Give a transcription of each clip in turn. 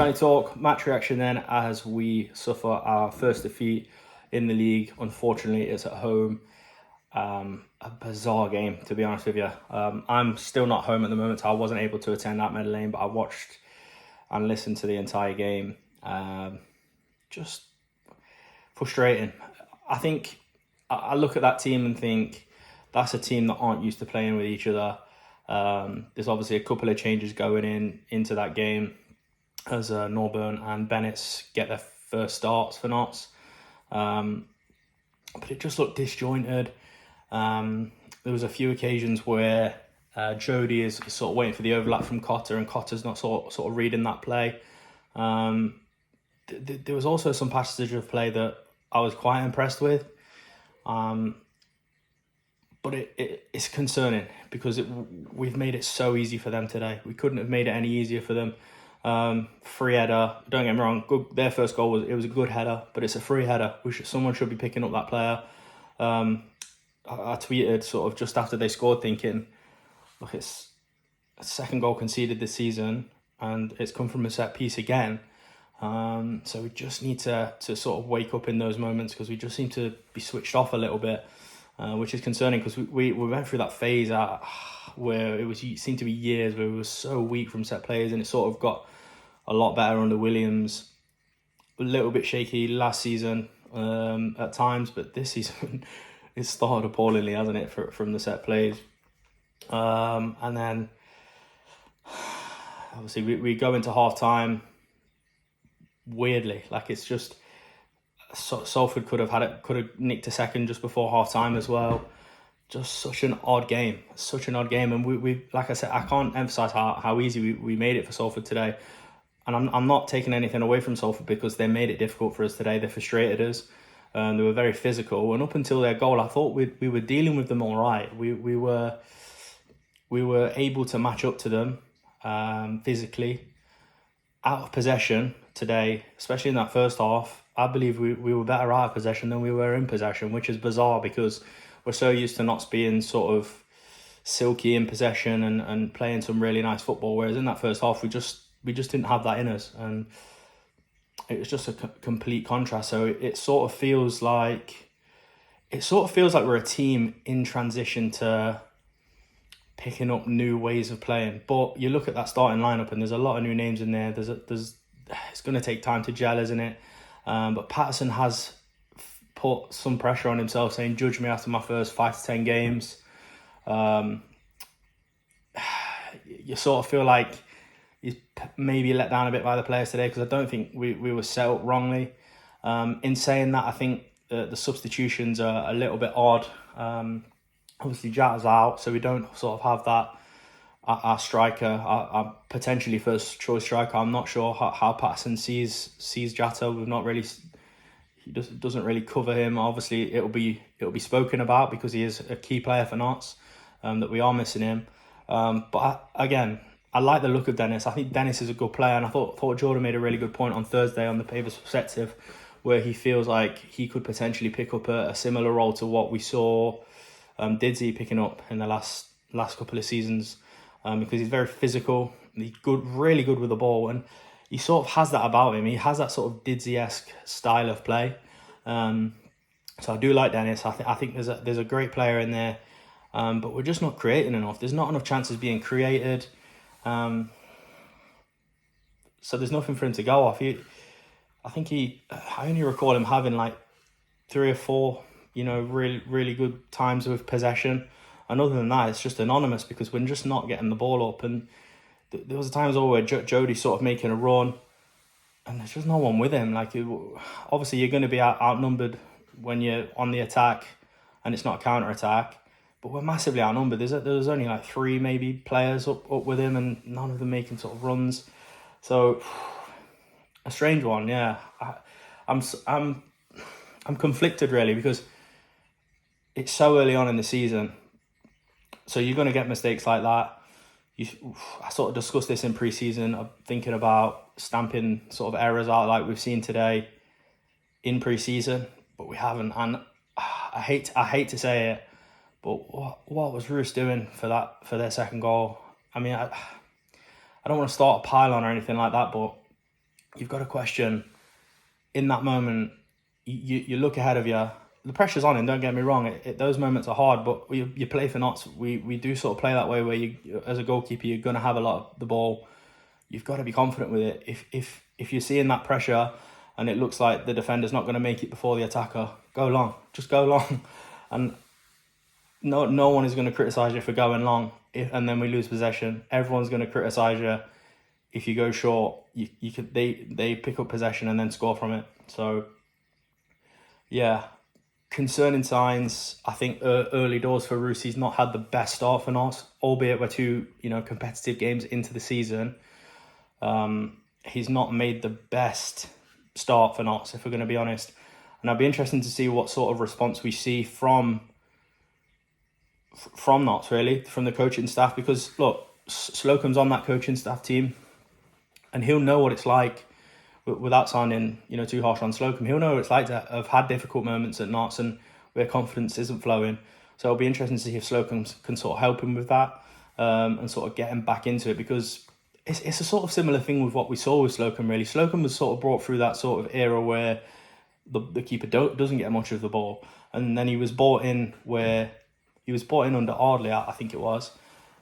Johnny Talk, match reaction then as we suffer our first defeat in the league. Unfortunately, it's at home. A bizarre game, to be honest with you. I'm still not home at the moment, so I wasn't able to attend at Meadow Lane, but I watched and listened to the entire game. Just frustrating. I think I look at that team and think that's a team that aren't used to playing with each other. There's obviously a couple of changes going into that game as Norburn and Bennett get their first starts for Notts. But it just looked disjointed. There was a few occasions where Jody is sort of waiting for the overlap from Cotter, and Cotter's not sort of reading that play. There was also some passage of play that I was quite impressed with. But it's concerning because we've made it so easy for them today. We couldn't have made it any easier for them. Free header, don't get me wrong, good, their first goal was a good header, but it's a free header. Someone should be picking up that player. I tweeted sort of just after they scored thinking, look, it's a second goal conceded this season and it's come from a set piece again. So we just need to sort of wake up in those moments because we just seem to be switched off a little bit, which is concerning because we went through that phase where it seemed to be years where we were so weak from set players, and it sort of got a lot better under Williams. A little bit shaky last season at times, but this season it's started appallingly, hasn't it, from the set plays. And then obviously we go into half time weirdly, like it's just Salford could have nicked a second just before half time as well. Just such an odd game, and we like I said, I can't emphasize how easy we made it for Salford today. And I'm not taking anything away from Salford because they made it difficult for us today. They frustrated us. They were very physical, and up until their goal, I thought we were dealing with them all right. We were able to match up to them physically. Out of possession today, especially in that first half, I believe we were better out of possession than we were in possession, which is bizarre because we're so used to not being sort of silky in possession and playing some really nice football. Whereas in that first half, we just didn't have that in us, and it was just a complete contrast. So it sort of feels like we're a team in transition to picking up new ways of playing. But you look at that starting lineup, and there's a lot of new names in there. It's going to take time to gel, isn't it? But Patterson has put some pressure on himself, saying, "Judge me after my first 5 to 10 games." You sort of feel like he's maybe let down a bit by the players today because I don't think we were set up wrongly. In saying that, I think the substitutions are a little bit odd. Obviously, Jatta's out, so we don't sort of have that. Our striker, our potentially first choice striker. I'm not sure how Patterson sees Jatta. We've not really. He doesn't really cover him. Obviously, it'll be spoken about because he is a key player for Notts. That we are missing him. But I like the look of Dennis. I think Dennis is a good player, and I thought Jordan made a really good point on Thursday on the Paper's Perspective, where he feels like he could potentially pick up a similar role to what we saw Didsey picking up in the last couple of seasons, because he's very physical. He's really good with the ball, and he sort of has that about him. He has that sort of Didsey-esque style of play. So I do like Dennis. I think there's a great player in there, but we're just not creating enough. There's not enough chances being created. So there's nothing for him to go off. I only recall him having like 3 or 4, really, really good times with possession. And other than that, it's just anonymous because we're just not getting the ball up. And there was times where Jody's sort of making a run and there's just no one with him. Like, obviously you're going to be outnumbered when you're on the attack and it's not a counter-attack. But we're massively outnumbered. There's only like 3 maybe players up with him, and none of them making sort of runs. So a strange one, yeah. I'm conflicted really because it's so early on in the season. So you're going to get mistakes like that. I sort of discussed this in pre-season. I'm thinking about stamping sort of errors out like we've seen today in pre-season, but we haven't. And I hate to say it, but what was Roos doing for their second goal? I mean, I don't want to start a pile on or anything like that, but you've got to question in that moment. You look ahead of you. The pressure's on him. Don't get me wrong. Those moments are hard, but you play for Notts. We do sort of play that way where you, as a goalkeeper, you're going to have a lot of the ball. You've got to be confident with it. If you're seeing that pressure and it looks like the defender's not going to make it before the attacker, go long. Just go long. And no one is going to criticise you for going long and then we lose possession. Everyone's going to criticise you if you go short. They pick up possession and then score from it. So, yeah, concerning signs. I think early doors for Roos. He's not had the best start for Notts, albeit we're two competitive games into the season. He's not made the best start for Notts, if we're going to be honest. And I'd be interested to see what sort of response we see from Notts, really, from the coaching staff. Because, look, Slocum's on that coaching staff team, and he'll know what it's like, without sounding too harsh on Slocum, he'll know what it's like to have had difficult moments at Notts and where confidence isn't flowing. So it'll be interesting to see if Slocum can sort of help him with that, and sort of get him back into it, because it's a sort of similar thing with what we saw with Slocum, really. Slocum was sort of brought through that sort of era where the keeper doesn't get much of the ball, and then he was brought in under Ardley, I think it was.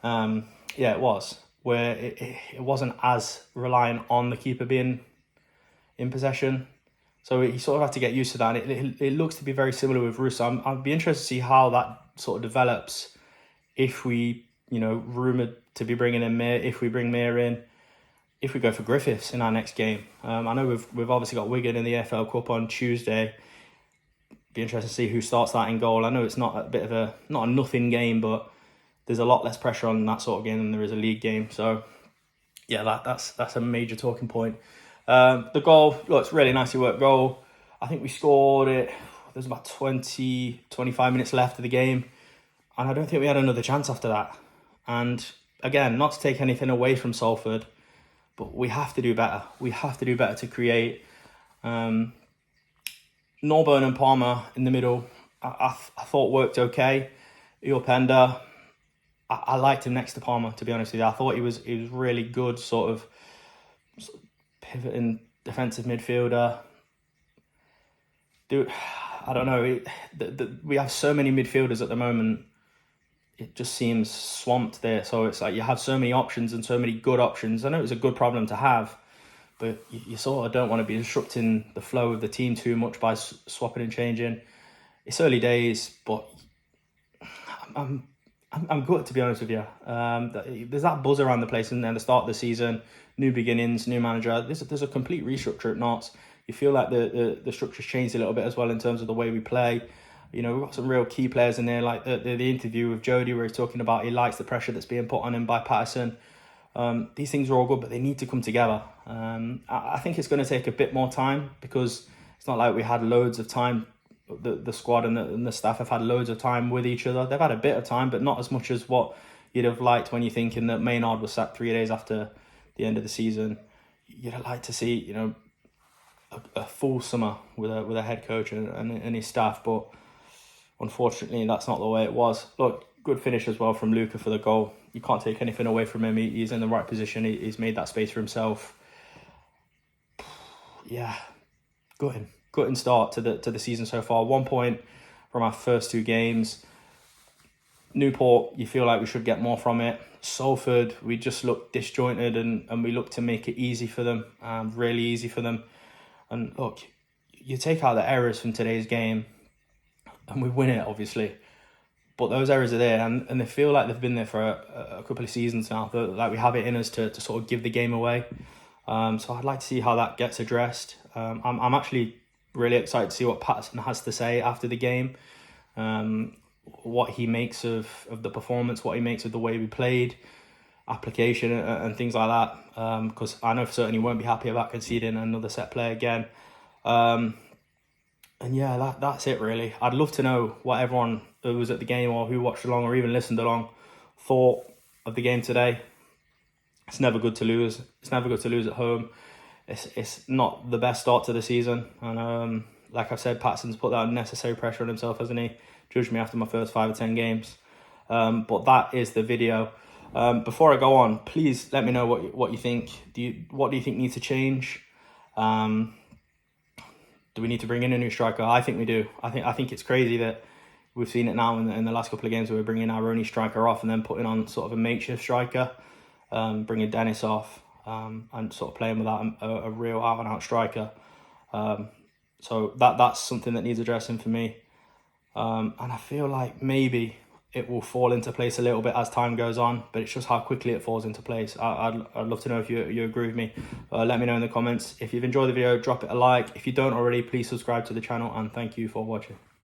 It was, where it wasn't as reliant on the keeper being in possession. So he sort of had to get used to that. And it looks to be very similar with Roos. I'd be interested to see how that sort of develops if we, rumoured to be bringing in Mayer, if we bring Mayer in, if we go for Griffiths in our next game. I know we've obviously got Wigan in the AFL Cup on Tuesday. Be interested to see who starts that in goal. I know it's not a nothing game, but there's a lot less pressure on that sort of game than there is a league game. So yeah, that's a major talking point. The goal, look, it's really nicely worked goal. I think we scored it. There's about 25 minutes left of the game, and I don't think we had another chance after that. And again, not to take anything away from Salford, but we have to do better. We have to do better to create. Norburn and Palmer in the middle, I thought worked okay. Iorpenda, I liked him next to Palmer, to be honest with you. I thought he was really good, sort of pivoting defensive midfielder. Dude, I don't know. We have so many midfielders at the moment. It just seems swamped there. So it's like you have so many options and so many good options. I know it's a good problem to have, but you sort of don't want to be disrupting the flow of the team too much by swapping and changing. It's early days, but I'm good, to be honest with you. There's that buzz around the place, and then the start of the season, new beginnings, new manager. There's a complete restructure at Notts. You feel like the structure's changed a little bit as well in terms of the way we play. We've got some real key players in there, like the interview with Jody where he's talking about he likes the pressure that's being put on him by Patterson. These things are all good, but they need to come together. I think it's going to take a bit more time, because it's not like we had loads of time. The squad and the staff have had loads of time with each other. They've had a bit of time, but not as much as what you'd have liked when you're thinking that Maynard was sacked 3 days after the end of the season. You'd have liked to see, a full summer with a head coach and his staff, but unfortunately that's not the way it was. Look, good finish as well from Luca for the goal. You can't take anything away from him. He's in the right position. He's made that space for himself. Yeah, gutting start to the season so far. 1 point from our first 2 games. Newport, you feel like we should get more from it. Salford, we just look disjointed and we look to make it easy for them, really easy for them. And look, you take out the errors from today's game and we win it, obviously. But those errors are there, and they feel like they've been there for a couple of seasons now. Like we have it in us to sort of give the game away. So I'd like to see how that gets addressed. I'm actually really excited to see what Patterson has to say after the game. What he makes of the performance, what he makes of the way we played, application and things like that. Because I know for certain he won't be happy about conceding another set play again. And yeah, that's it really. I'd love to know what everyone who was at the game or who watched along or even listened along thought of the game today. It's never good to lose. It's never good to lose at home. It's not the best start to the season. And like I've said, Patterson's put that unnecessary pressure on himself, hasn't he? Judged me after my first 5 or 10 games. But that is the video. Before I go on, please let me know what you think. What do you think needs to change? Do we need to bring in a new striker? I think we do. I think it's crazy that we've seen it now in the last couple of games where we're bringing our only striker off and then putting on sort of a makeshift striker, bringing Dennis off, and sort of playing without a real out-and-out striker. So that's something that needs addressing for me. And I feel like maybe it will fall into place a little bit as time goes on, but it's just how quickly it falls into place. I'd love to know if you agree with me. Let me know in the comments. If you've enjoyed the video, drop it a like. If you don't already, please subscribe to the channel, and thank you for watching.